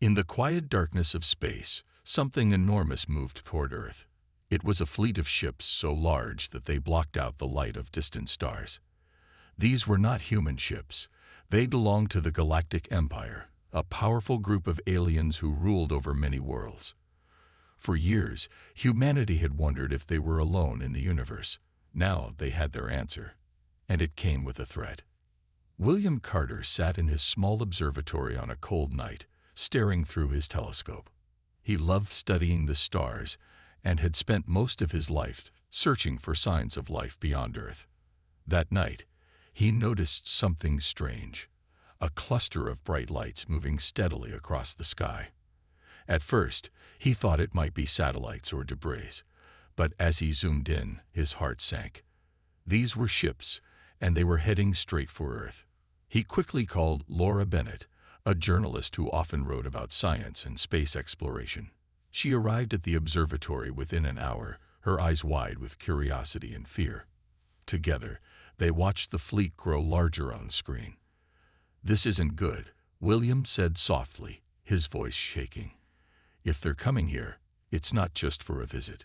In the quiet darkness of space, something enormous moved toward Earth. It was a fleet of ships so large that they blocked out the light of distant stars. These were not human ships. They belonged to the Galactic Empire, a powerful group of aliens who ruled over many worlds. For years, humanity had wondered if they were alone in the universe. Now they had their answer, and it came with a threat. William Carter sat in his small observatory on a cold night, staring through his telescope. He loved studying the stars and had spent most of his life searching for signs of life beyond Earth. That night, he noticed something strange, a cluster of bright lights moving steadily across the sky. At first, he thought it might be satellites or debris, but as he zoomed in, his heart sank. These were ships, and they were heading straight for Earth. He quickly called Laura Bennett, a journalist who often wrote about science and space exploration. She arrived at the observatory within an hour, her eyes wide with curiosity and fear. Together, they watched the fleet grow larger on screen. "This isn't good," William said softly, his voice shaking. "If they're coming here, it's not just for a visit."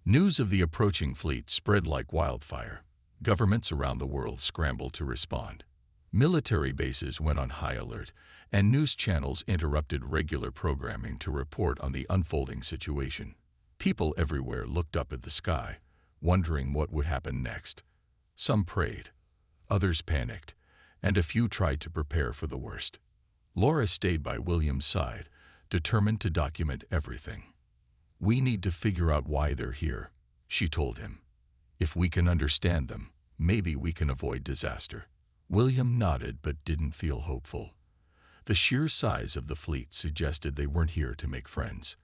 News of the approaching fleet spread like wildfire. Governments around the world scrambled to respond. Military bases went on high alert, and news channels interrupted regular programming to report on the unfolding situation. People everywhere looked up at the sky, wondering what would happen next. Some prayed, others panicked, and a few tried to prepare for the worst. Laura stayed by William's side, determined to document everything. "We need to figure out why they're here," she told him. "If we can understand them, maybe we can avoid disaster." William nodded but didn't feel hopeful. The sheer size of the fleet suggested they weren't here to make friends.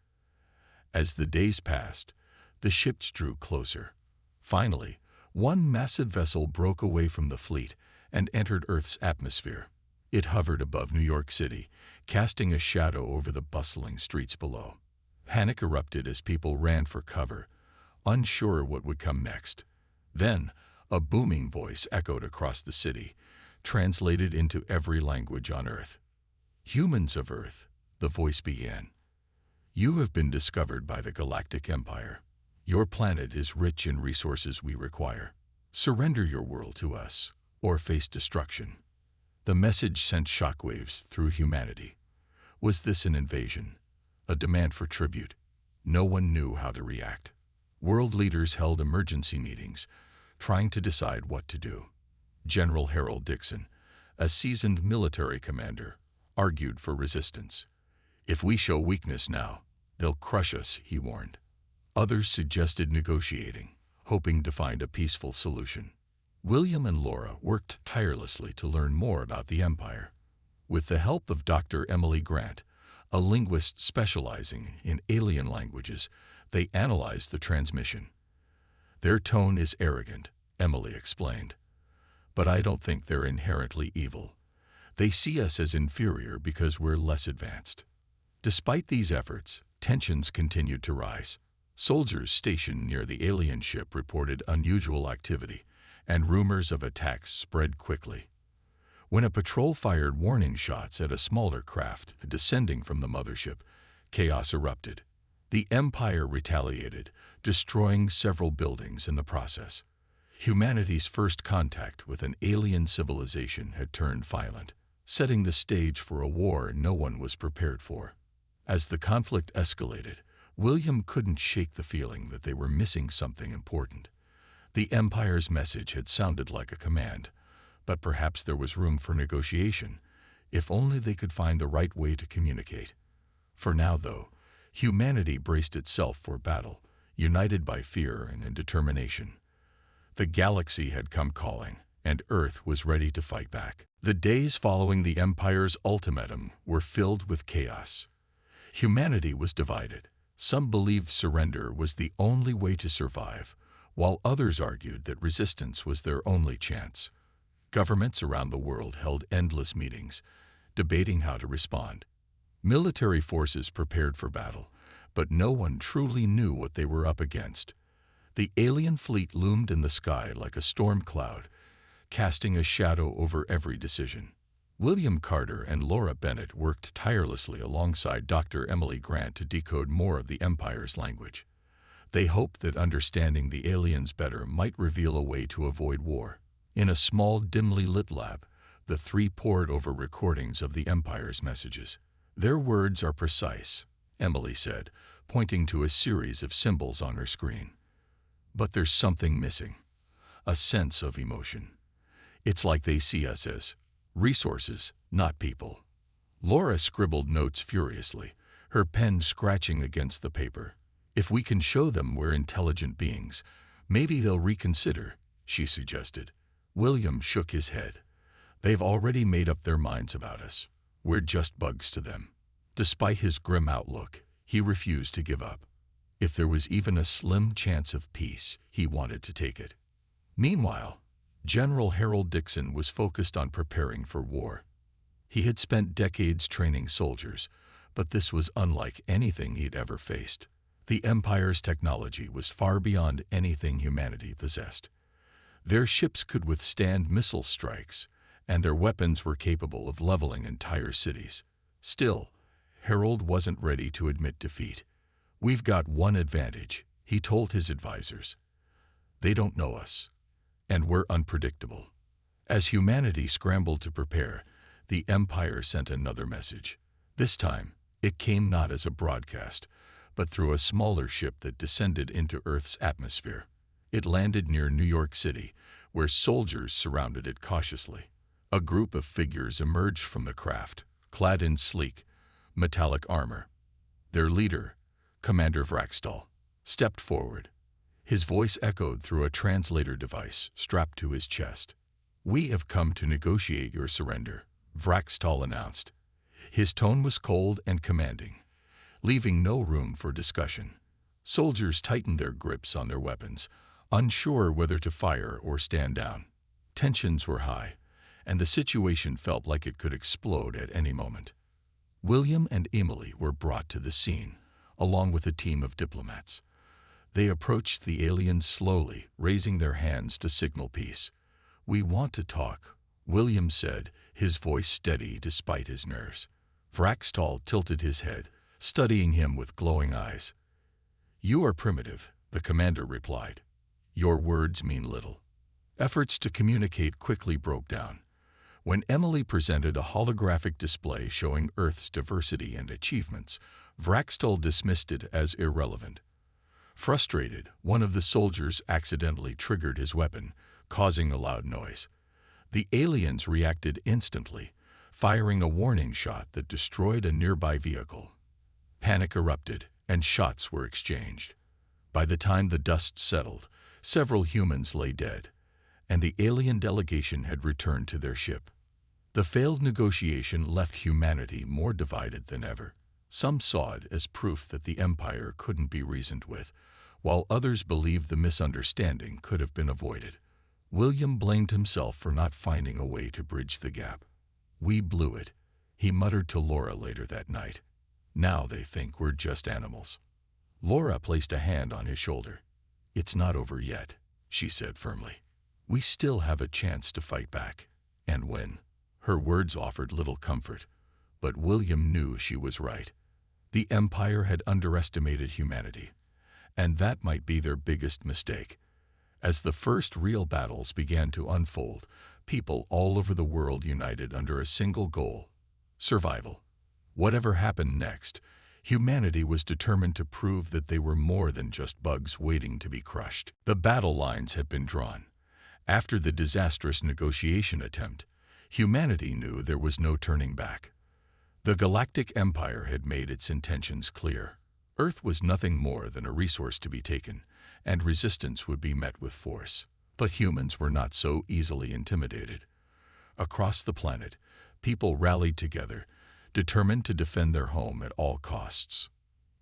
As the days passed, the ships drew closer. Finally, one massive vessel broke away from the fleet and entered Earth's atmosphere. It hovered above New York City, casting a shadow over the bustling streets below. Panic erupted as people ran for cover, unsure what would come next. Then, a booming voice echoed across the city, translated into every language on Earth. "Humans of Earth," the voice began, "you have been discovered by the Galactic Empire. Your planet is rich in resources we require. Surrender your world to us, or face destruction." The message sent shockwaves through humanity. Was this an invasion? A demand for tribute? No one knew how to react. World leaders held emergency meetings, trying to decide what to do. General Harold Dixon, a seasoned military commander, argued for resistance. "If we show weakness now, they'll crush us," he warned. Others suggested negotiating, hoping to find a peaceful solution. William and Laura worked tirelessly to learn more about the Empire. With the help of Dr. Emily Grant, a linguist specializing in alien languages, they analyzed the transmission. "Their tone is arrogant," Emily explained. "But I don't think they're inherently evil. They see us as inferior because we're less advanced." Despite these efforts, tensions continued to rise. Soldiers stationed near the alien ship reported unusual activity, and rumors of attacks spread quickly. When a patrol fired warning shots at a smaller craft descending from the mothership, chaos erupted. The Empire retaliated, destroying several buildings in the process. Humanity's first contact with an alien civilization had turned violent, setting the stage for a war no one was prepared for. As the conflict escalated, William couldn't shake the feeling that they were missing something important. The Empire's message had sounded like a command, but perhaps there was room for negotiation, if only they could find the right way to communicate. For now, though, humanity braced itself for battle, united by fear and determination. The galaxy had come calling, and Earth was ready to fight back. The days following the Empire's ultimatum were filled with chaos. Humanity was divided. Some believed surrender was the only way to survive, while others argued that resistance was their only chance. Governments around the world held endless meetings, debating how to respond. Military forces prepared for battle, but no one truly knew what they were up against. The alien fleet loomed in the sky like a storm cloud, casting a shadow over every decision. William Carter and Laura Bennett worked tirelessly alongside Dr. Emily Grant to decode more of the Empire's language. They hoped that understanding the aliens better might reveal a way to avoid war. In a small, dimly lit lab, the three pored over recordings of the Empire's messages. "Their words are precise," Emily said, pointing to a series of symbols on her screen. "But there's something missing. A sense of emotion. It's like they see us as resources, not people." Laura scribbled notes furiously, her pen scratching against the paper. "If we can show them we're intelligent beings, maybe they'll reconsider," she suggested. William shook his head. "They've already made up their minds about us. We're just bugs to them." Despite his grim outlook, he refused to give up. If there was even a slim chance of peace, he wanted to take it. Meanwhile, General Harold Dixon was focused on preparing for war. He had spent decades training soldiers, but this was unlike anything he'd ever faced. The Empire's technology was far beyond anything humanity possessed. Their ships could withstand missile strikes, and their weapons were capable of leveling entire cities. Still, Harold wasn't ready to admit defeat. "We've got one advantage," he told his advisors. "They don't know us, and we're unpredictable." As humanity scrambled to prepare, the Empire sent another message. This time, it came not as a broadcast, but through a smaller ship that descended into Earth's atmosphere. It landed near New York City, where soldiers surrounded it cautiously. A group of figures emerged from the craft, clad in sleek, metallic armor. Their leader, Commander Vraxtal, stepped forward. His voice echoed through a translator device strapped to his chest. "We have come to negotiate your surrender," Vraxtal announced. His tone was cold and commanding, leaving no room for discussion. Soldiers tightened their grips on their weapons, unsure whether to fire or stand down. Tensions were high, and the situation felt like it could explode at any moment. William and Emily were brought to the scene, along with a team of diplomats. They approached the aliens slowly, raising their hands to signal peace. "We want to talk," William said, his voice steady despite his nerves. Vraxtal tilted his head, studying him with glowing eyes. "You are primitive," the commander replied. "Your words mean little." Efforts to communicate quickly broke down. When Emily presented a holographic display showing Earth's diversity and achievements, Vraxtal dismissed it as irrelevant. Frustrated, one of the soldiers accidentally triggered his weapon, causing a loud noise. The aliens reacted instantly, firing a warning shot that destroyed a nearby vehicle. Panic erupted, and shots were exchanged. By the time the dust settled, several humans lay dead, and the alien delegation had returned to their ship. The failed negotiation left humanity more divided than ever. Some saw it as proof that the Empire couldn't be reasoned with, while others believed the misunderstanding could have been avoided. William blamed himself for not finding a way to bridge the gap. "We blew it," he muttered to Laura later that night. "Now they think we're just animals." Laura placed a hand on his shoulder. "It's not over yet," she said firmly. "We still have a chance to fight back, and win." Her words offered little comfort, but William knew she was right. The Empire had underestimated humanity, and that might be their biggest mistake. As the first real battles began to unfold, people all over the world united under a single goal: survival. Whatever happened next, humanity was determined to prove that they were more than just bugs waiting to be crushed. The battle lines had been drawn. After the disastrous negotiation attempt, humanity knew there was no turning back. The Galactic Empire had made its intentions clear. Earth was nothing more than a resource to be taken, and resistance would be met with force. But humans were not so easily intimidated. Across the planet, people rallied together, determined to defend their home at all costs.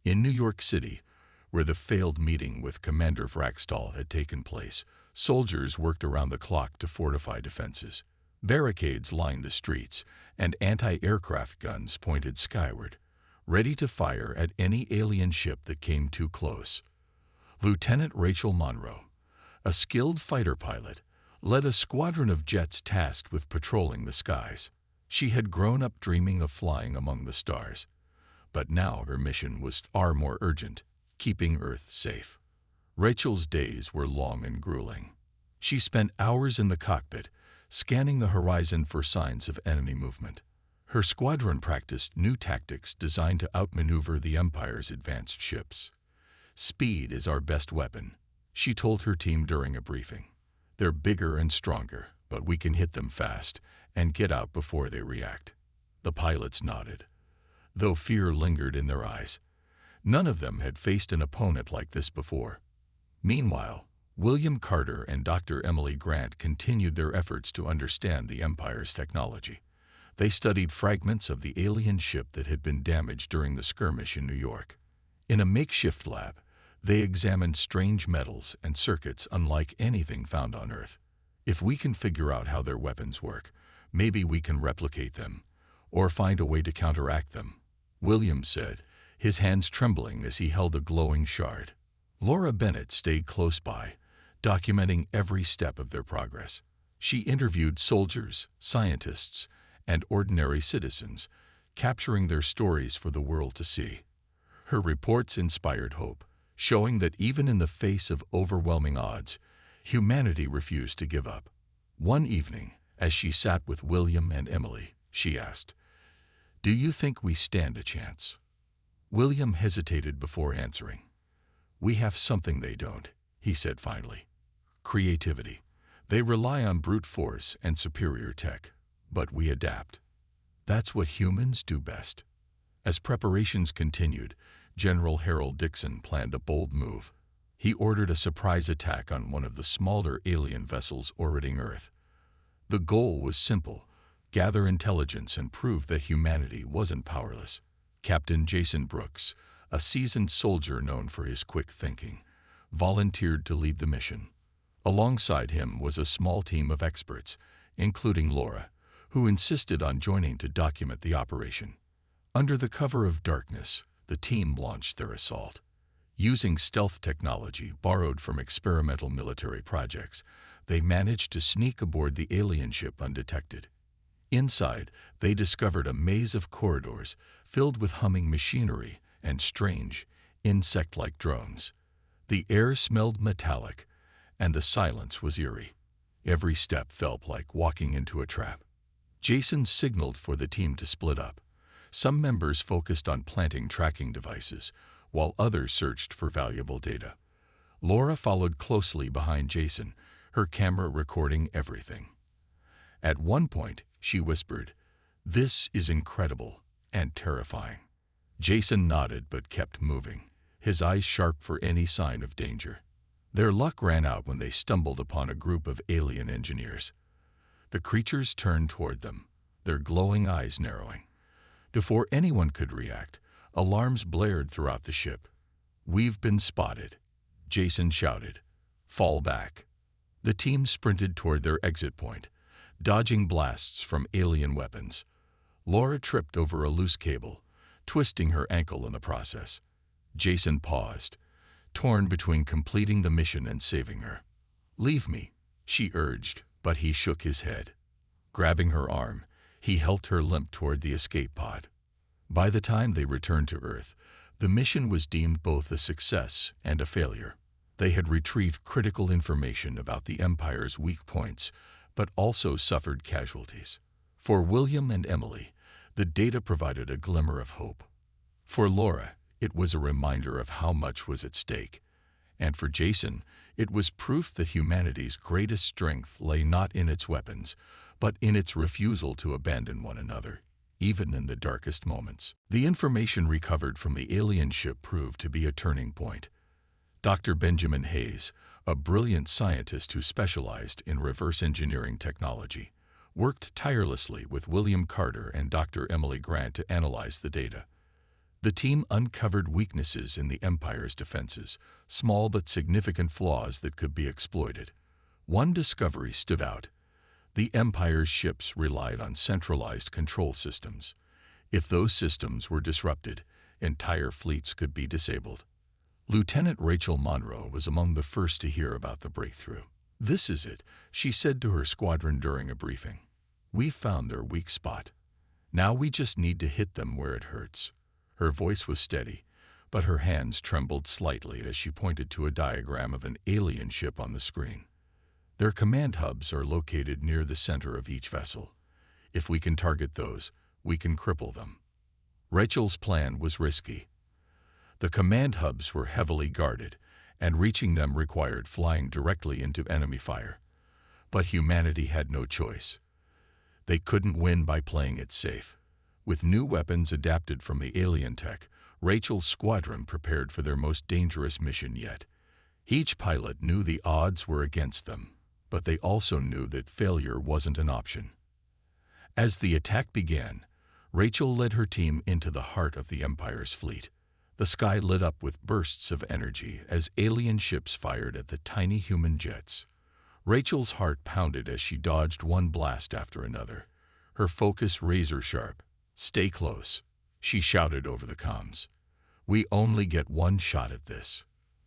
In New York City, where the failed meeting with Commander Vraxtal had taken place, soldiers worked around the clock to fortify defenses. Barricades lined the streets, and anti-aircraft guns pointed skyward, ready to fire at any alien ship that came too close. Lieutenant Rachel Monroe, a skilled fighter pilot, led a squadron of jets tasked with patrolling the skies. She had grown up dreaming of flying among the stars, but now her mission was far more urgent, keeping Earth safe. Rachel's days were long and grueling. She spent hours in the cockpit, scanning the horizon for signs of enemy movement. Her squadron practiced new tactics designed to outmaneuver the Empire's advanced ships. "Speed is our best weapon," she told her team during a briefing. "They're bigger and stronger, but we can hit them fast and get out before they react." The pilots nodded, though fear lingered in their eyes. None of them had faced an opponent like this before. Meanwhile, William Carter and Dr. Emily Grant continued their efforts to understand the Empire's technology. They studied fragments of the alien ship that had been damaged during the skirmish in New York. In a makeshift lab, they examined strange metals and circuits unlike anything found on Earth. "If we can figure out how their weapons work, maybe we can replicate them, or find a way to counteract them," Williams said, his hands trembling as he held a glowing shard. Laura Bennett stayed close by, documenting every step of their progress. She interviewed soldiers, scientists, and ordinary citizens, capturing their stories for the world to see. Her reports inspired hope, showing that even in the face of overwhelming odds, humanity refused to give up. One evening, as she sat with William and Emily, she asked, "Do you think we stand a chance?" William hesitated before answering. "We have something they don't," he said finally. "Creativity. They rely on brute force and superior tech, but we adapt. That's what humans do best." As preparations continued, General Harold Dixon planned a bold move. He ordered a surprise attack on one of the smaller alien vessels orbiting Earth. The goal was simple: gather intelligence and prove that humanity wasn't powerless. Captain Jason Brooks, a seasoned soldier known for his quick thinking, volunteered to lead the mission. Alongside him was a small team of experts, including Laura, who insisted on joining to document the operation. Under the cover of darkness, the team launched their assault. Using stealth technology borrowed from experimental military projects, they managed to sneak aboard the alien ship undetected. Inside, they discovered a maze of corridors filled with humming machinery and strange, insect-like drones. The air smelled metallic, and the silence was eerie. Every step felt like walking into a trap. Jason signaled for the team to split up. Some members focused on planting tracking devices, while others searched for valuable data. Laura followed closely behind Jason, her camera recording everything. At one point, she whispered, "This is incredible and terrifying." Jason nodded but kept moving, his eyes sharp for any sign of danger. Their luck ran out when they stumbled upon a group of alien engineers. The creatures turned toward them, their glowing eyes narrowing. Before anyone could react, alarms blared throughout the ship. "We've been spotted," Jason shouted. "Fall back." The team sprinted toward their exit point, dodging blasts from alien weapons. Laura tripped over a loose cable, twisting her ankle in the process. Jason paused, torn between completing the mission and saving her. "Leave me," she urged, but he shook his head. Grabbing her arm, he helped her limp toward the escape pod. By the time they returned to Earth, the mission was deemed both a success and a failure. They had retrieved critical information about the Empire's weak points, but also suffered casualties. For William and Emily, the data provided a glimmer of hope. For Laura, it was a reminder of how much was at stake. And for Jason, it was proof that humanity's greatest strength lay not in its weapons, but in its refusal to abandon one another, even in the darkest moments. The information recovered from the alien ship proved to be a turning point. Dr. Benjamin Hayes, a brilliant scientist who specialized in reverse engineering technology, worked tirelessly with William Carter and Dr. Emily Grant to analyze the data. The team uncovered weaknesses in the Empire's defenses, small but significant flaws that could be exploited. One discovery stood out. The Empire's ships relied on centralized control systems. If those systems were disrupted, entire fleets could be disabled. Lieutenant Rachel Monroe was among the first to hear about the breakthrough. "This is it," she said to her squadron during a briefing. "We've found their weak spot. Now we just need to hit them where it hurts." Her voice was steady, but her hands trembled slightly as she pointed to a diagram of an alien ship on the screen. "Their command hubs are located near the center of each vessel. If we can target those, we can cripple them." Rachel's plan was risky. The command hubs were heavily guarded, and reaching them required flying directly into enemy fire. But humanity had no choice. They couldn't win by playing it safe. With new weapons adapted from the alien tech, Rachel's squadron prepared for their most dangerous mission yet. Each pilot knew the odds were against them, but they also knew that failure wasn't an option. As the attack began, Rachel led her team into the heart of the Empire's fleet. The sky lit up with bursts of energy as alien ships fired at the tiny human jets. Rachel's heart pounded as she dodged one blast after another, her focus razor-sharp. "Stay close," she shouted over the comms. "We only get one shot at this."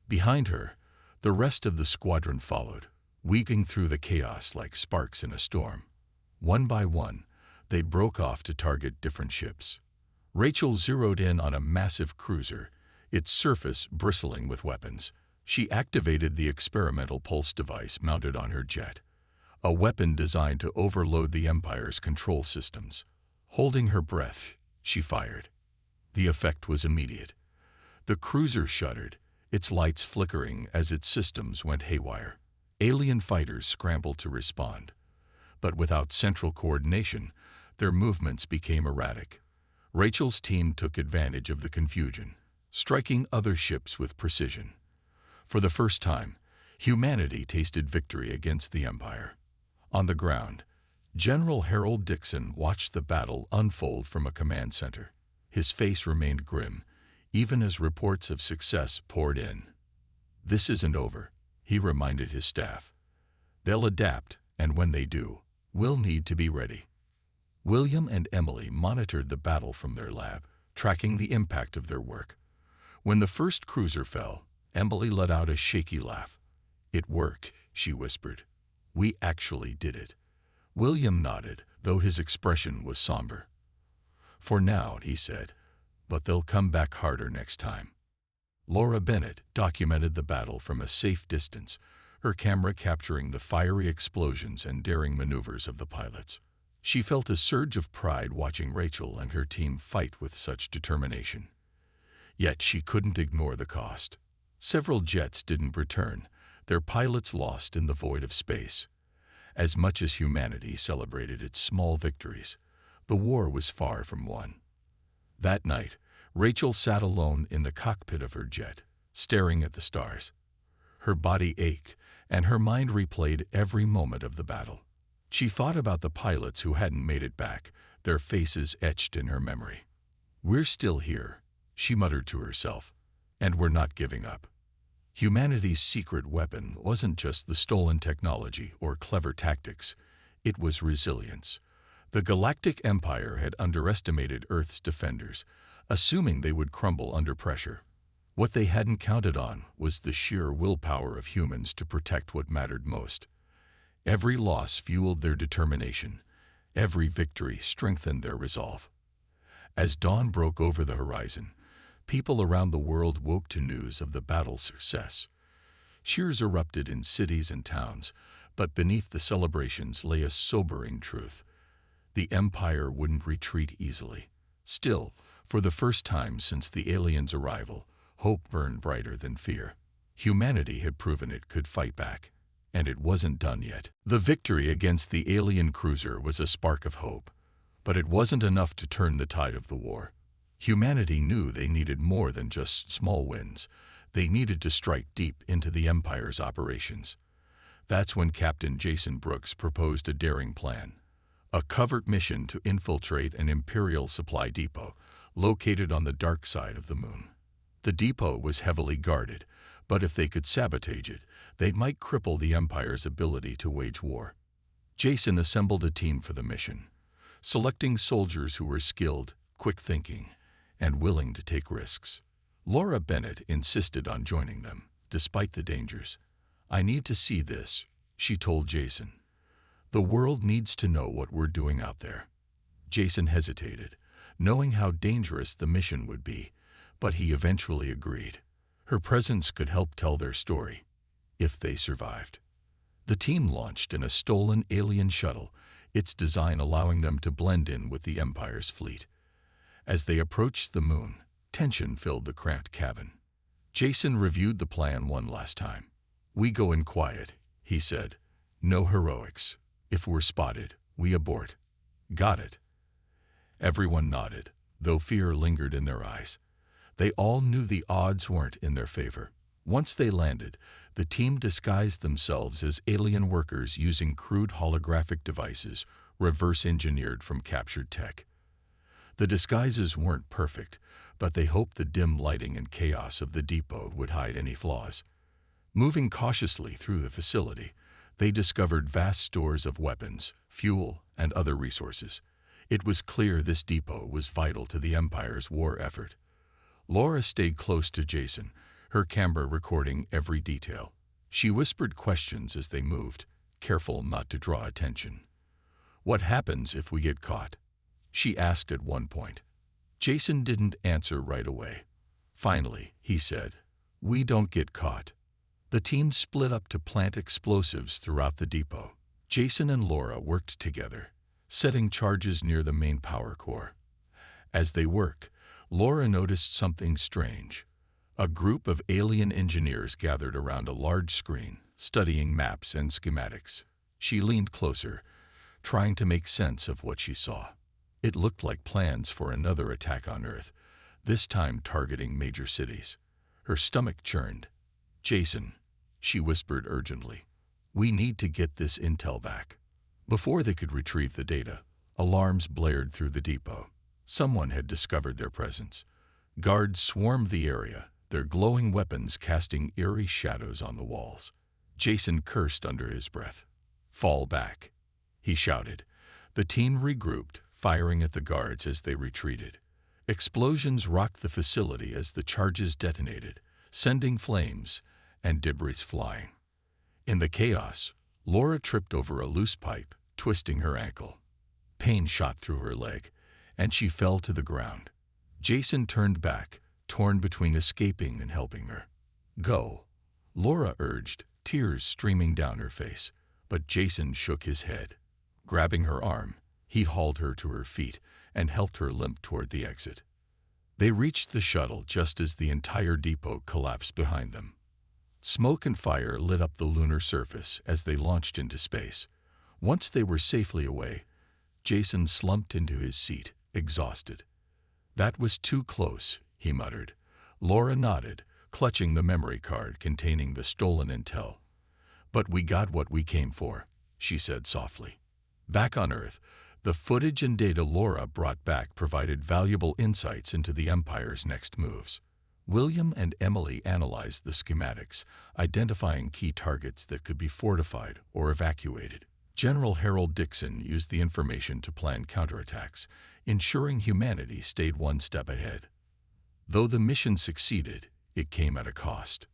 Behind her, the rest of the squadron followed, weaving through the chaos like sparks in a storm. One by one, they broke off to target different ships. Rachel zeroed in on a massive cruiser, its surface bristling with weapons. She activated the experimental pulse device mounted on her jet, a weapon designed to overload the Empire's control systems. Holding her breath, she fired. The effect was immediate. The cruiser shuddered, its lights flickering as its systems went haywire. Alien fighters scrambled to respond, but without central coordination, their movements became erratic. Rachel's team took advantage of the confusion, striking other ships with precision. For the first time, humanity tasted victory against the Empire. On the ground, General Harold Dixon watched the battle unfold from a command center. His face remained grim, even as reports of success poured in. "This isn't over," he reminded his staff. "They'll adapt, and when they do, we'll need to be ready." William and Emily monitored the battle from their lab, tracking the impact of their work. When the first cruiser fell, Emily let out a shaky laugh. "It worked," she whispered. "We actually did it." William nodded, though his expression was somber. "For now," he said, "but they'll come back harder next time." Laura Bennett documented the battle from a safe distance, her camera capturing the fiery explosions and daring maneuvers of the pilots. She felt a surge of pride watching Rachel and her team fight with such determination. Yet she couldn't ignore the cost. Several jets didn't return, their pilots lost in the void of space. As much as humanity celebrated its small victories, the war was far from won. That night, Rachel sat alone in the cockpit of her jet, staring at the stars. Her body ached, and her mind replayed every moment of the battle. She thought about the pilots who hadn't made it back, their faces etched in her memory. "We're still here," she muttered to herself, "and we're not giving up." Humanity's secret weapon wasn't just the stolen technology or clever tactics, it was resilience. The Galactic Empire had underestimated Earth's defenders, assuming they would crumble under pressure. What they hadn't counted on was the sheer willpower of humans to protect what mattered most. Every loss fueled their determination. Every victory strengthened their resolve. As dawn broke over the horizon, people around the world woke to news of the battle's success. Cheers erupted in cities and towns, but beneath the celebrations lay a sobering truth. The Empire wouldn't retreat easily. Still, for the first time since the aliens' arrival, hope burned brighter than fear. Humanity had proven it could fight back. And it wasn't done yet. The victory against the alien cruiser was a spark of hope, but it wasn't enough to turn the tide of the war. Humanity knew they needed more than just small wins. They needed to strike deep into the Empire's operations. That's when Captain Jason Brooks proposed a daring plan. A covert mission to infiltrate an Imperial supply depot located on the dark side of the moon. The depot was heavily guarded, but if they could sabotage it, they might cripple the Empire's ability to wage war. Jason assembled a team for the mission, selecting soldiers who were skilled, quick-thinking, and willing to take risks. Laura Bennett insisted on joining them, despite the dangers. "I need to see this," she told Jason. "The world needs to know what we're doing out there." Jason hesitated, knowing how dangerous the mission would be, but he eventually agreed. Her presence could help tell their story, if they survived. The team launched in a stolen alien shuttle, its design allowing them to blend in with the Empire's fleet. As they approached the moon, tension filled the cramped cabin. Jason reviewed the plan one last time. "We go in quiet," he said. "No heroics. If we're spotted, we abort." "Got it." Everyone nodded, though fear lingered in their eyes. They all knew the odds weren't in their favor. Once they landed, the team disguised themselves as alien workers using crude holographic devices reverse-engineered from captured tech. The disguises weren't perfect, but they hoped the dim lighting and chaos of the depot would hide any flaws. Moving cautiously through the facility, they discovered vast stores of weapons, fuel, and other resources. It was clear this depot was vital to the Empire's war effort. Laura stayed close to Jason, her camera recording every detail. She whispered questions as they moved, careful not to draw attention. "What happens if we get caught?" she asked at one point. Jason didn't answer right away. Finally, he said, "We don't get caught." The team split up to plant explosives throughout the depot. Jason and Laura worked together, setting charges near the main power core. As they worked, Laura noticed something strange. A group of alien engineers gathered around a large screen, studying maps and schematics. She leaned closer, trying to make sense of what she saw. It looked like plans for another attack on Earth, this time targeting major cities. Her stomach churned. "Jason," she whispered urgently, "we need to get this intel back." Before they could retrieve the data, alarms blared through the depot. Someone had discovered their presence. Guards swarmed the area, their glowing weapons casting eerie shadows on the walls. Jason cursed under his breath. "Fall back," he shouted. The team regrouped, firing at the guards as they retreated. Explosions rocked the facility as the charges detonated, sending flames and debris flying. In the chaos, Laura tripped over a loose pipe, twisting her ankle. Pain shot through her leg, and she fell to the ground. Jason turned back, torn between escaping and helping her. "Go," Laura urged, tears streaming down her face, but Jason shook his head. Grabbing her arm, he hauled her to her feet and helped her limp toward the exit. They reached the shuttle just as the entire depot collapsed behind them. Smoke and fire lit up the lunar surface as they launched into space. Once they were safely away, Jason slumped into his seat, exhausted. "That was too close," he muttered. Laura nodded, clutching the memory card containing the stolen intel. "But we got what we came for," she said softly. Back on Earth, the footage and data Laura brought back provided valuable insights into the Empire's next moves. William and Emily analyzed the schematics, identifying key targets that could be fortified or evacuated. General Harold Dixon used the information to plan counterattacks, ensuring humanity stayed one step ahead. Though the mission succeeded, it came at a cost.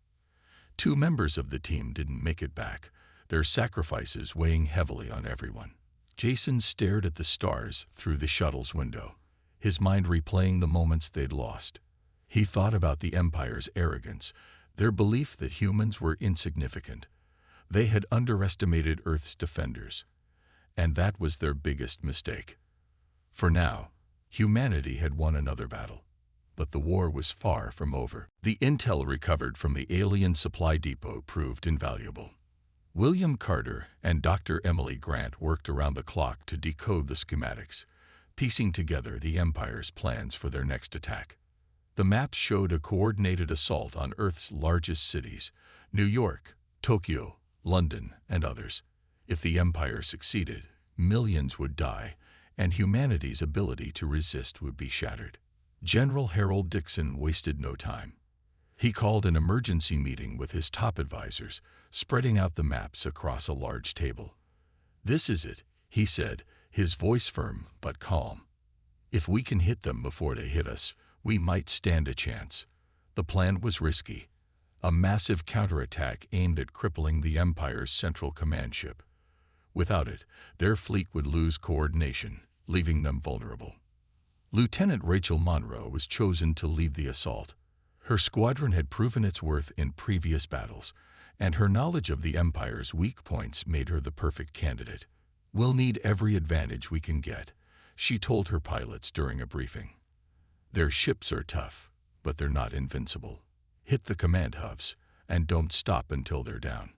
2 members of the team didn't make it back, their sacrifices weighing heavily on everyone. Jason stared at the stars through the shuttle's window, his mind replaying the moments they'd lost. He thought about the Empire's arrogance, their belief that humans were insignificant. They had underestimated Earth's defenders, and that was their biggest mistake. For now, humanity had won another battle, but the war was far from over. The intel recovered from the alien supply depot proved invaluable. William Carter and Dr. Emily Grant worked around the clock to decode the schematics, piecing together the Empire's plans for their next attack. The maps showed a coordinated assault on Earth's largest cities, New York, Tokyo, London, and others. If the Empire succeeded, millions would die, and humanity's ability to resist would be shattered. General Harold Dixon wasted no time. He called an emergency meeting with his top advisors, spreading out the maps across a large table. "This is it," he said, his voice firm but calm. "If we can hit them before they hit us, we might stand a chance." The plan was risky. A massive counterattack aimed at crippling the Empire's central command ship. Without it, their fleet would lose coordination, leaving them vulnerable. Lieutenant Rachel Monroe was chosen to lead the assault. Her squadron had proven its worth in previous battles, and her knowledge of the Empire's weak points made her the perfect candidate. "We'll need every advantage we can get," she told her pilots during a briefing. "Their ships are tough, but they're not invincible. Hit the command hubs, and don't stop until they're down."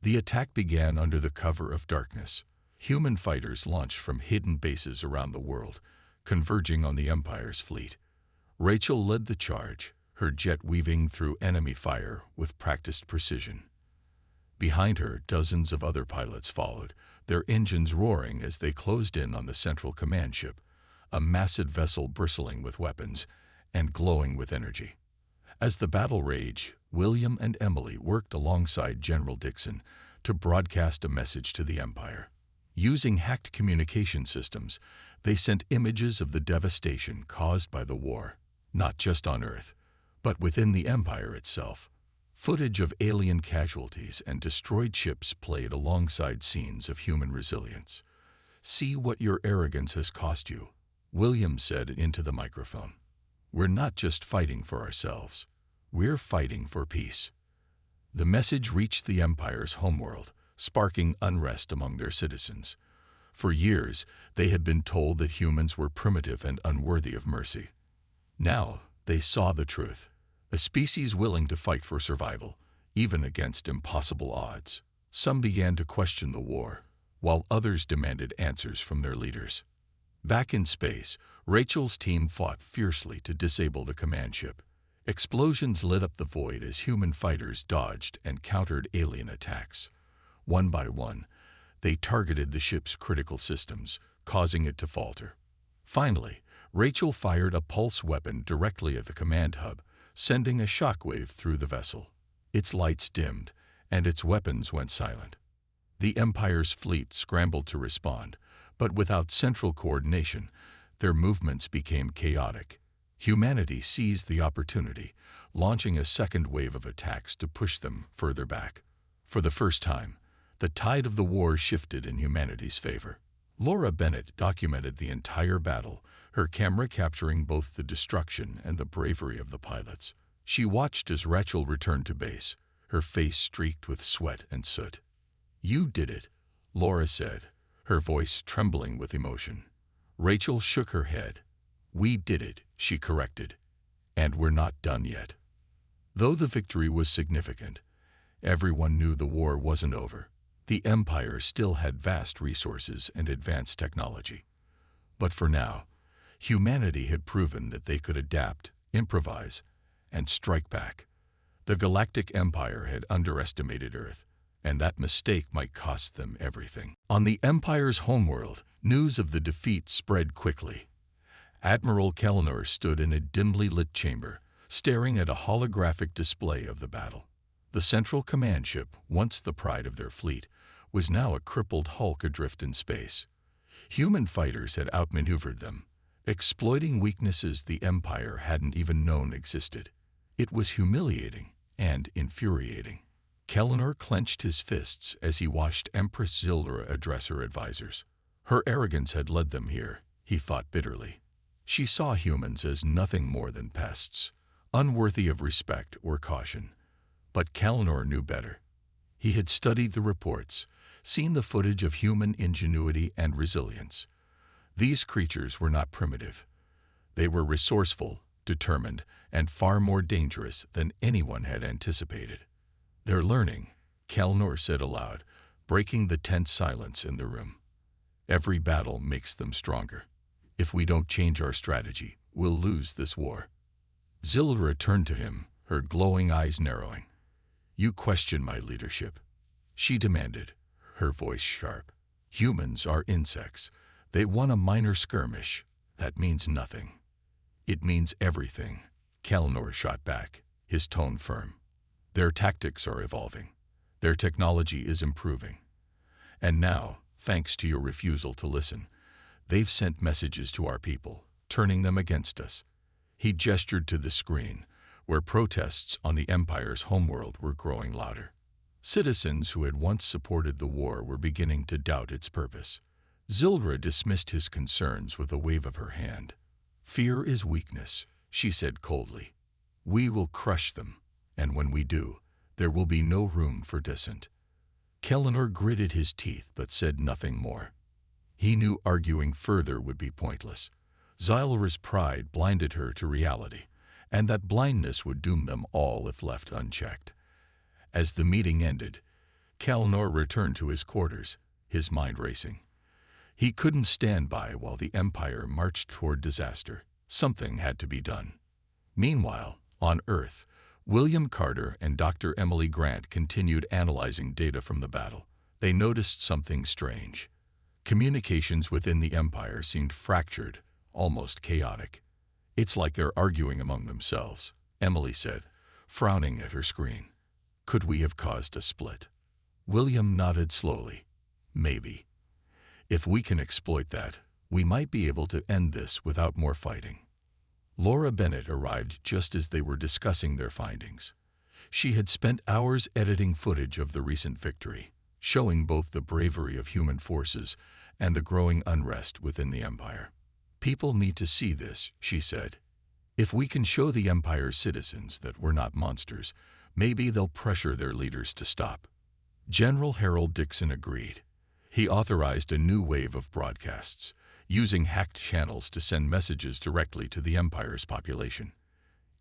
The attack began under the cover of darkness. Human fighters launched from hidden bases around the world, converging on the Empire's fleet. Rachel led the charge, her jet weaving through enemy fire with practiced precision. Behind her, dozens of other pilots followed, their engines roaring as they closed in on the central command ship, a massive vessel bristling with weapons and glowing with energy. As the battle raged, William and Emily worked alongside General Dixon to broadcast a message to the Empire. Using hacked communication systems, they sent images of the devastation caused by the war, not just on Earth, but within the Empire itself. Footage of alien casualties and destroyed ships played alongside scenes of human resilience. "See what your arrogance has cost you," William said into the microphone. "We're not just fighting for ourselves. We're fighting for peace." The message reached the Empire's homeworld, sparking unrest among their citizens. For years, they had been told that humans were primitive and unworthy of mercy. Now, they saw the truth. A species willing to fight for survival, even against impossible odds. Some began to question the war, while others demanded answers from their leaders. Back in space, Rachel's team fought fiercely to disable the command ship. Explosions lit up the void as human fighters dodged and countered alien attacks. One by one, they targeted the ship's critical systems, causing it to falter. Finally, Rachel fired a pulse weapon directly at the command hub, sending a shockwave through the vessel. Its lights dimmed, and its weapons went silent. The Empire's fleet scrambled to respond, but without central coordination, their movements became chaotic. Humanity seized the opportunity, launching a second wave of attacks to push them further back. For the first time, the tide of the war shifted in humanity's favor. Laura Bennett documented the entire battle, her camera capturing both the destruction and the bravery of the pilots. She watched as Rachel returned to base, her face streaked with sweat and soot. "You did it," Laura said, her voice trembling with emotion. Rachel shook her head. "We did it," she corrected, "and we're not done yet." Though the victory was significant, everyone knew the war wasn't over. The Empire still had vast resources and advanced technology. But for now, humanity had proven that they could adapt, improvise, and strike back. The Galactic Empire had underestimated Earth, and that mistake might cost them everything. On the Empire's homeworld, news of the defeat spread quickly. Admiral Kellenor stood in a dimly lit chamber, staring at a holographic display of the battle. The central command ship, once the pride of their fleet, was now a crippled hulk adrift in space. Human fighters had outmaneuvered them, exploiting weaknesses the Empire hadn't even known existed. It was humiliating and infuriating. Kellenor clenched his fists as he watched Empress Zildura address her advisors. Her arrogance had led them here, he thought bitterly. She saw humans as nothing more than pests, unworthy of respect or caution. But Kellenor knew better. He had studied the reports, seen the footage of human ingenuity and resilience. These creatures were not primitive. They were resourceful, determined, and far more dangerous than anyone had anticipated. "They're learning," Kellenor said aloud, breaking the tense silence in the room. "Every battle makes them stronger. If we don't change our strategy, we'll lose this war." Zildura turned to him, her glowing eyes narrowing. "You question my leadership," she demanded, her voice sharp. "Humans are insects. They won a minor skirmish. That means nothing." "It means everything," Kellenor shot back, his tone firm. "Their tactics are evolving. Their technology is improving. And now, thanks to your refusal to listen, they've sent messages to our people, turning them against us." He gestured to the screen, where protests on the Empire's homeworld were growing louder. Citizens who had once supported the war were beginning to doubt its purpose. Zildra dismissed his concerns with a wave of her hand. "Fear is weakness," she said coldly. "We will crush them, and when we do, there will be no room for dissent." Kellenor gritted his teeth but said nothing more. He knew arguing further would be pointless. Zildra's pride blinded her to reality, and that blindness would doom them all if left unchecked. As the meeting ended, Kellenor returned to his quarters, his mind racing. He couldn't stand by while the Empire marched toward disaster. Something had to be done. Meanwhile, on Earth, William Carter and Dr. Emily Grant continued analyzing data from the battle. They noticed something strange. Communications within the Empire seemed fractured, almost chaotic. "It's like they're arguing among themselves," Emily said, frowning at her screen. "Could we have caused a split?" William nodded slowly. "Maybe. If we can exploit that, we might be able to end this without more fighting." Laura Bennett arrived just as they were discussing their findings. She had spent hours editing footage of the recent victory, showing both the bravery of human forces and the growing unrest within the Empire. "People need to see this," she said. "If we can show the Empire's citizens that we're not monsters, maybe they'll pressure their leaders to stop." General Harold Dixon agreed. He authorized a new wave of broadcasts, using hacked channels to send messages directly to the Empire's population.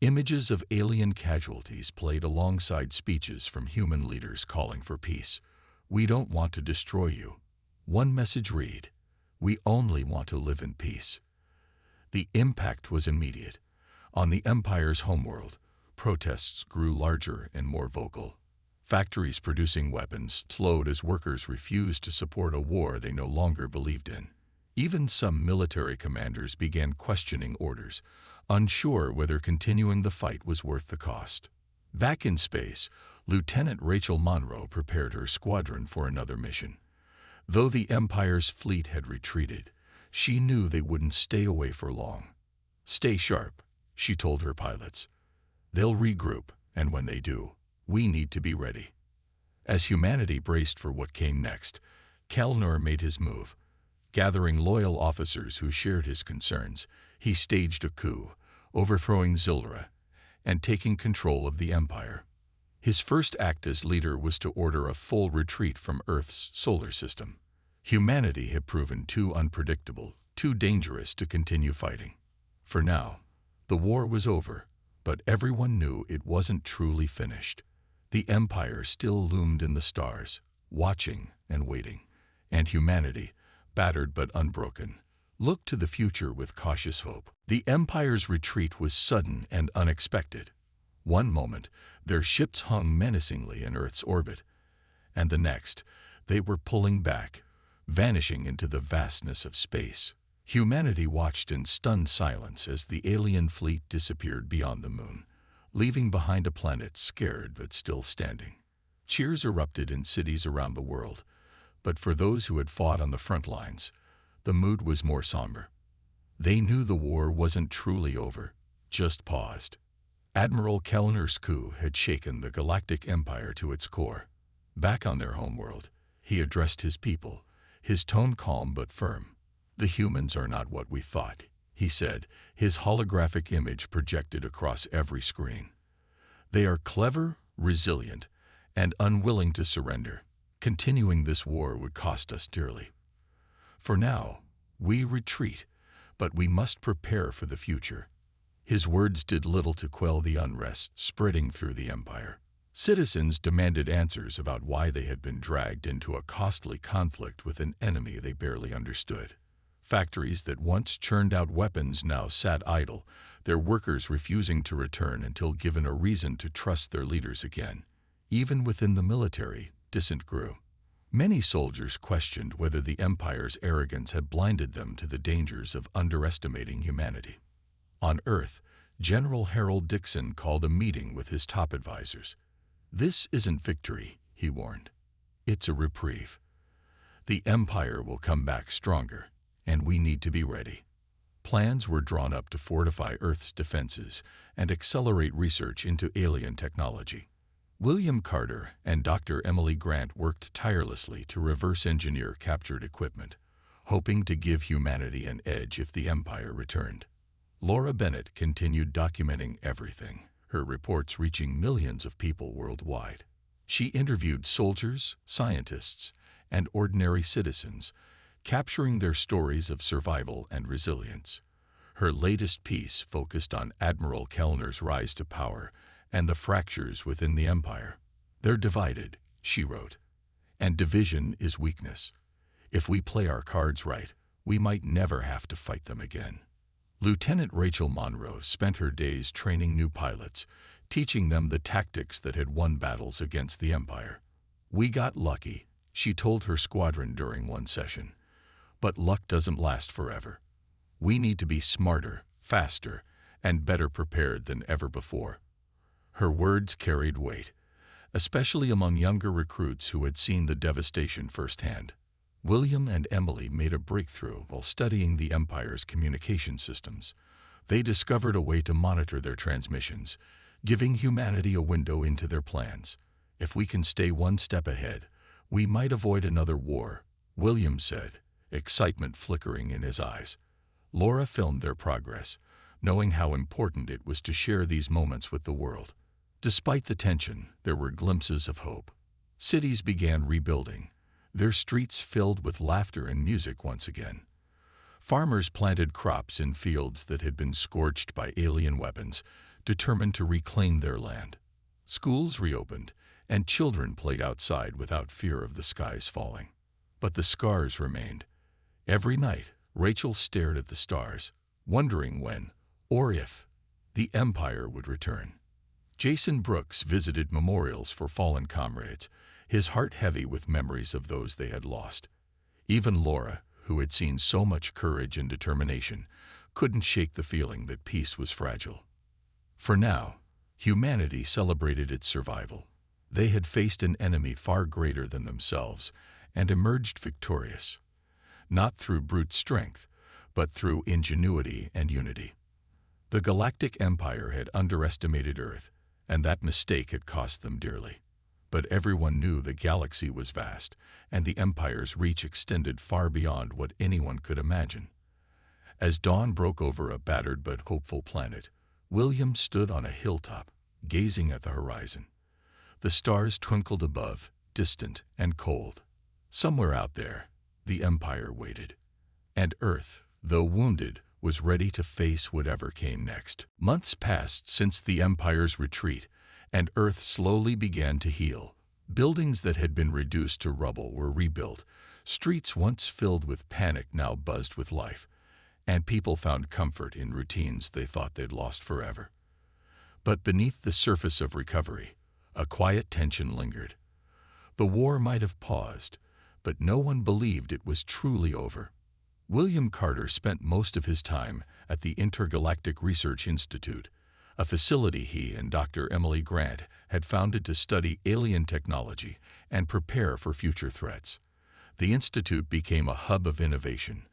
Images of alien casualties played alongside speeches from human leaders calling for peace. "We don't want to destroy you." One message read, "We only want to live in peace." The impact was immediate. On the Empire's homeworld, protests grew larger and more vocal. Factories producing weapons slowed as workers refused to support a war they no longer believed in. Even some military commanders began questioning orders, unsure whether continuing the fight was worth the cost. Back in space, Lieutenant Rachel Monroe prepared her squadron for another mission. Though the Empire's fleet had retreated, she knew they wouldn't stay away for long. "Stay sharp," she told her pilots. "They'll regroup, and when they do, we need to be ready." As humanity braced for what came next, Kellenor made his move. Gathering loyal officers who shared his concerns, he staged a coup, overthrowing Zildra and taking control of the Empire. His first act as leader was to order a full retreat from Earth's solar system. Humanity had proven too unpredictable, too dangerous to continue fighting. For now, the war was over, but everyone knew it wasn't truly finished. The Empire still loomed in the stars, watching and waiting, and humanity, battered but unbroken, looked to the future with cautious hope. The Empire's retreat was sudden and unexpected. One moment, their ships hung menacingly in Earth's orbit, and the next, they were pulling back, vanishing into the vastness of space. Humanity watched in stunned silence as the alien fleet disappeared beyond the moon, leaving behind a planet scared but still standing. Cheers erupted in cities around the world, but for those who had fought on the front lines, the mood was more somber. They knew the war wasn't truly over, just paused. Admiral Kellenor's coup had shaken the Galactic Empire to its core. Back on their homeworld, he addressed his people, his tone calm but firm. "The humans are not what we thought," he said, his holographic image projected across every screen. "They are clever, resilient, and unwilling to surrender. Continuing this war would cost us dearly. For now, we retreat, but we must prepare for the future." His words did little to quell the unrest spreading through the Empire. Citizens demanded answers about why they had been dragged into a costly conflict with an enemy they barely understood. Factories that once churned out weapons now sat idle, their workers refusing to return until given a reason to trust their leaders again. Even within the military, dissent grew. Many soldiers questioned whether the Empire's arrogance had blinded them to the dangers of underestimating humanity. On Earth, General Harold Dixon called a meeting with his top advisors. "This isn't victory," he warned. "It's a reprieve. The Empire will come back stronger, and we need to be ready." Plans were drawn up to fortify Earth's defenses and accelerate research into alien technology. William Carter and Dr. Emily Grant worked tirelessly to reverse engineer captured equipment, hoping to give humanity an edge if the Empire returned. Laura Bennett continued documenting everything, her reports reaching millions of people worldwide. She interviewed soldiers, scientists, and ordinary citizens, capturing their stories of survival and resilience. Her latest piece focused on Admiral Kellner's rise to power and the fractures within the Empire. "They're divided," she wrote, "and division is weakness. If we play our cards right, we might never have to fight them again." Lieutenant Rachel Monroe spent her days training new pilots, teaching them the tactics that had won battles against the Empire. "We got lucky," she told her squadron during one session. "But luck doesn't last forever. We need to be smarter, faster, and better prepared than ever before." Her words carried weight, especially among younger recruits who had seen the devastation firsthand. William and Emily made a breakthrough while studying the Empire's communication systems. They discovered a way to monitor their transmissions, giving humanity a window into their plans. "If we can stay one step ahead, we might avoid another war," William said, excitement flickering in his eyes. Laura filmed their progress, knowing how important it was to share these moments with the world. Despite the tension, there were glimpses of hope. Cities began rebuilding, their streets filled with laughter and music once again. Farmers planted crops in fields that had been scorched by alien weapons, determined to reclaim their land. Schools reopened, and children played outside without fear of the skies falling. But the scars remained. Every night, Rachel stared at the stars, wondering when, or if, the Empire would return. Jason Brooks visited memorials for fallen comrades, his heart heavy with memories of those they had lost. Even Laura, who had seen so much courage and determination, couldn't shake the feeling that peace was fragile. For now, humanity celebrated its survival. They had faced an enemy far greater than themselves and emerged victorious, not through brute strength, but through ingenuity and unity. The Galactic Empire had underestimated Earth, and that mistake had cost them dearly. But everyone knew the galaxy was vast, and the Empire's reach extended far beyond what anyone could imagine. As dawn broke over a battered but hopeful planet, William stood on a hilltop, gazing at the horizon. The stars twinkled above, distant and cold. Somewhere out there, the Empire waited. And Earth, though wounded, was ready to face whatever came next. Months passed since the Empire's retreat, and Earth slowly began to heal. Buildings that had been reduced to rubble were rebuilt, streets once filled with panic now buzzed with life, and people found comfort in routines they thought they'd lost forever. But beneath the surface of recovery, a quiet tension lingered. The war might have paused, but no one believed it was truly over. William Carter spent most of his time at the Intergalactic Research Institute, a facility he and Dr. Emily Grant had founded to study alien technology and prepare for future threats. The institute became a hub of innovation,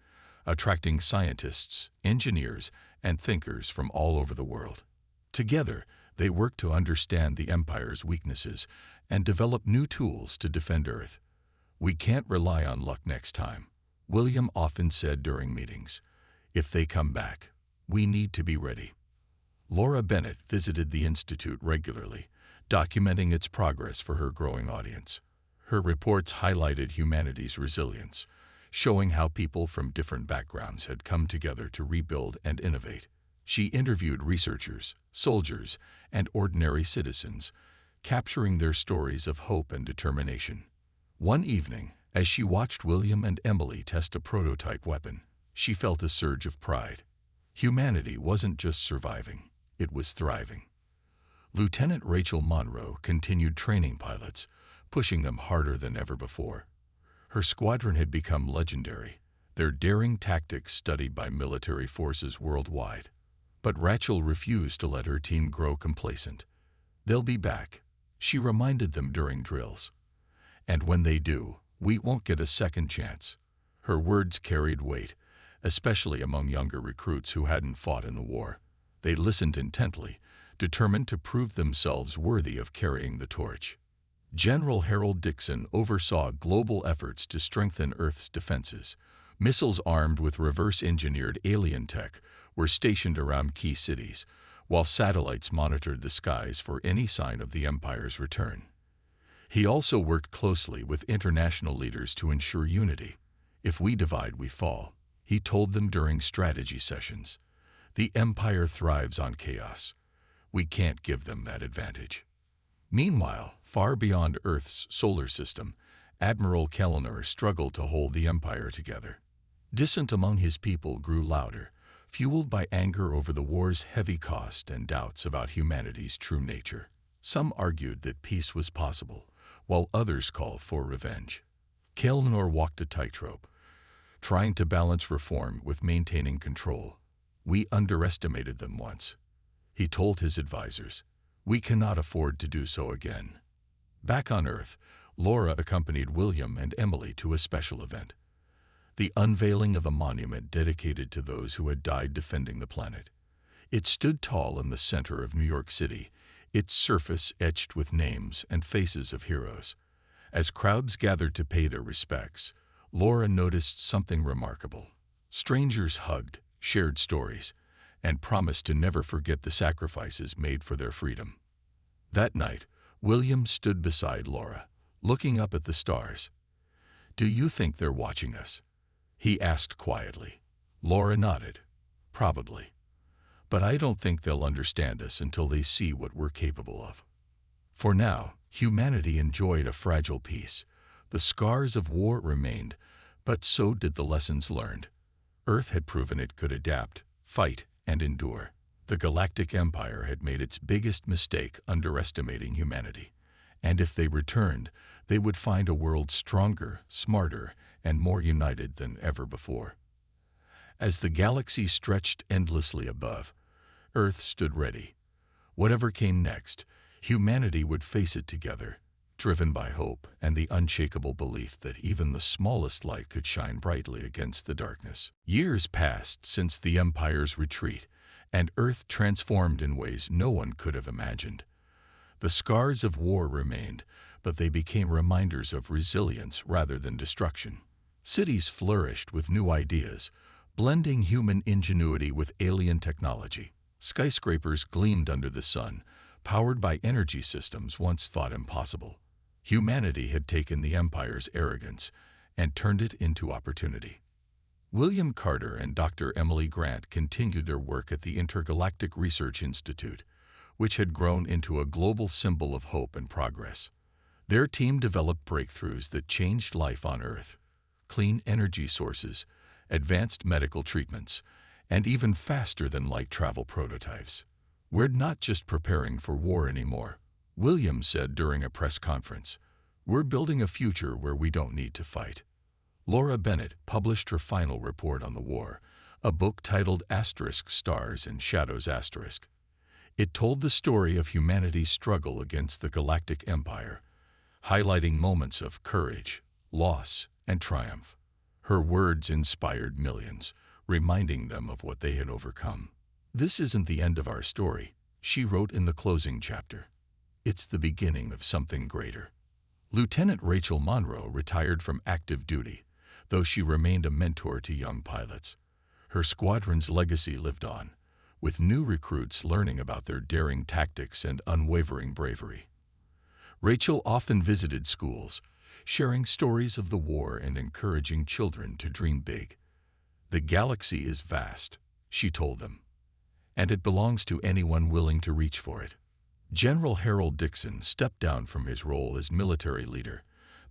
attracting scientists, engineers, and thinkers from all over the world. Together, they worked to understand the Empire's weaknesses and develop new tools to defend Earth. "We can't rely on luck next time," William often said during meetings. "If they come back, we need to be ready." Laura Bennett visited the institute regularly, documenting its progress for her growing audience. Her reports highlighted humanity's resilience, showing how people from different backgrounds had come together to rebuild and innovate. She interviewed researchers, soldiers, and ordinary citizens, capturing their stories of hope and determination. One evening, as she watched William and Emily test a prototype weapon, she felt a surge of pride. Humanity wasn't just surviving, it was thriving. Lieutenant Rachel Monroe continued training pilots, pushing them harder than ever before. Her squadron had become legendary, their daring tactics studied by military forces worldwide. But Rachel refused to let her team grow complacent. "They'll be back," she reminded them during drills. "And when they do, we won't get a second chance." Her words carried weight, especially among younger recruits who hadn't fought in the war. They listened intently, determined to prove themselves worthy of carrying the torch. General Harold Dixon oversaw global efforts to strengthen Earth's defenses, Missiles armed with reverse-engineered alien tech were stationed around key cities, while satellites monitored the skies for any sign of the Empire's return. He also worked closely with international leaders to ensure unity. "If we divide, we fall," he told them during strategy sessions. "The Empire thrives on chaos. We can't give them that advantage." Meanwhile, far beyond Earth's solar system, Admiral Kellner struggled to hold the Empire together. Dissent among his people grew louder, fueled by anger over the war's heavy cost and doubts about humanity's true nature. Some argued that peace was possible, while others called for revenge. Kellner walked a tightrope, trying to balance reform with maintaining control. "We underestimated them once," he told his advisors. "We cannot afford to do so again." Back on Earth, Laura accompanied William and Emily to a special event, the unveiling of a monument dedicated to those who had died defending the planet. It stood tall in the center of New York City, its surface etched with names and faces of heroes. As crowds gathered to pay their respects, Laura noticed something remarkable. Strangers hugged, shared stories, and promised to never forget the sacrifices made for their freedom. That night, William stood beside Laura, looking up at the stars. "Do you think they're watching us?" he asked quietly. Laura nodded. "Probably. But I don't think they'll understand us until they see what we're capable of." For now, humanity enjoyed a fragile peace. The scars of war remained, but so did the lessons learned. Earth had proven it could adapt, fight, and endure. The Galactic Empire had made its biggest mistake underestimating humanity. And if they returned, they would find a world stronger, smarter, and more united than ever before. As the galaxy stretched endlessly above, Earth stood ready. Whatever came next, humanity would face it together, driven by hope and the unshakable belief that even the smallest light could shine brightly against the darkness. Years passed since the Empire's retreat, and Earth transformed in ways no one could have imagined. The scars of war remained, but they became reminders of resilience rather than destruction. Cities flourished with new ideas, blending human ingenuity with alien technology. Skyscrapers gleamed under the sun, powered by energy systems once thought impossible. Humanity had taken the Empire's arrogance and turned it into opportunity. William Carter and Dr. Emily Grant continued their work at the Intergalactic Research Institute, which had grown into a global symbol of hope and progress. Their team developed breakthroughs that changed life on Earth: clean energy sources, advanced medical treatments, and even faster-than-light travel prototypes. "We're not just preparing for war anymore," William said during a press conference. "We're building a future where we don't need to fight." Laura Bennett published her final report on the war, a book titled *Stars and Shadows*. It told the story of humanity's struggle against the Galactic Empire, highlighting moments of courage, loss, and triumph. Her words inspired millions, reminding them of what they had overcome. "This isn't the end of our story," she wrote in the closing chapter. "It's the beginning of something greater." Lieutenant Rachel Monroe retired from active duty, though she remained a mentor to young pilots. Her squadron's legacy lived on, with new recruits learning about their daring tactics and unwavering bravery. Rachel often visited schools, sharing stories of the war and encouraging children to dream big. "The galaxy is vast," she told them, "and it belongs to anyone willing to reach for it." General Harold Dixon stepped down from his role as military leader,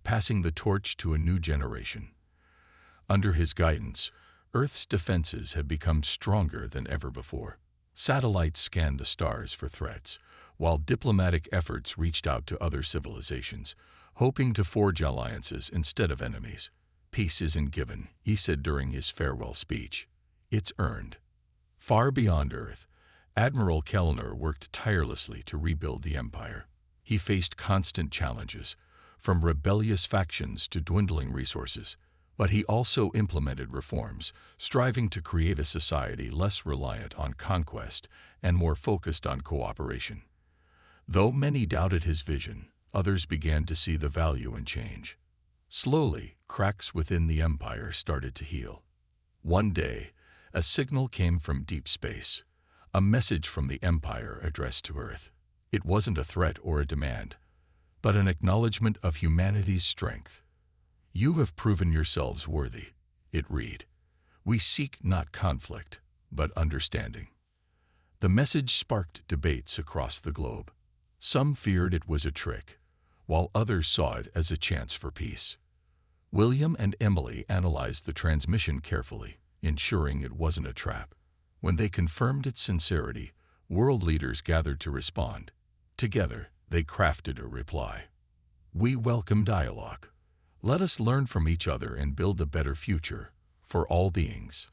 passing the torch to a new generation. Under his guidance, Earth's defenses had become stronger than ever before. Satellites scanned the stars for threats, while diplomatic efforts reached out to other civilizations, hoping to forge alliances instead of enemies. "Peace isn't given," he said during his farewell speech. "It's earned." Far beyond Earth, Admiral Kellner worked tirelessly to rebuild the Empire. He faced constant challenges, from rebellious factions to dwindling resources, but he also implemented reforms, striving to create a society less reliant on conquest and more focused on cooperation. Though many doubted his vision, others began to see the value in change. Slowly, cracks within the Empire started to heal. One day, a signal came from deep space, a message from the Empire addressed to Earth. It wasn't a threat or a demand, but an acknowledgement of humanity's strength. "You have proven yourselves worthy," it read. "We seek not conflict, but understanding." The message sparked debates across the globe. Some feared it was a trick, while others saw it as a chance for peace. William and Emily analyzed the transmission carefully, ensuring it wasn't a trap. When they confirmed its sincerity, world leaders gathered to respond. Together, they crafted a reply. "We welcome dialogue. Let us learn from each other and build a better future for all beings."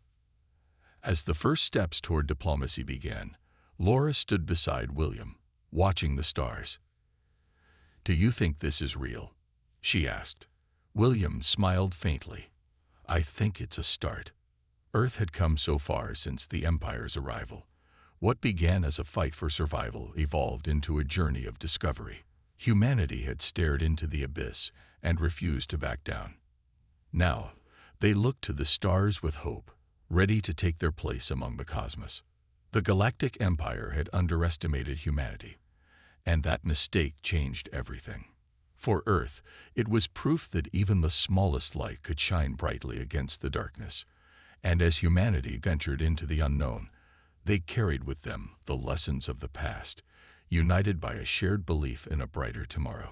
As the first steps toward diplomacy began, Laura stood beside William, watching the stars. "Do you think this is real?" she asked. William smiled faintly. "I think it's a start." Earth had come so far since the Empire's arrival. What began as a fight for survival evolved into a journey of discovery. Humanity had stared into the abyss and refused to back down. Now, they looked to the stars with hope, ready to take their place among the cosmos. The Galactic Empire had underestimated humanity, and that mistake changed everything. For Earth, it was proof that even the smallest light could shine brightly against the darkness. And as humanity ventured into the unknown, they carried with them the lessons of the past, united by a shared belief in a brighter tomorrow.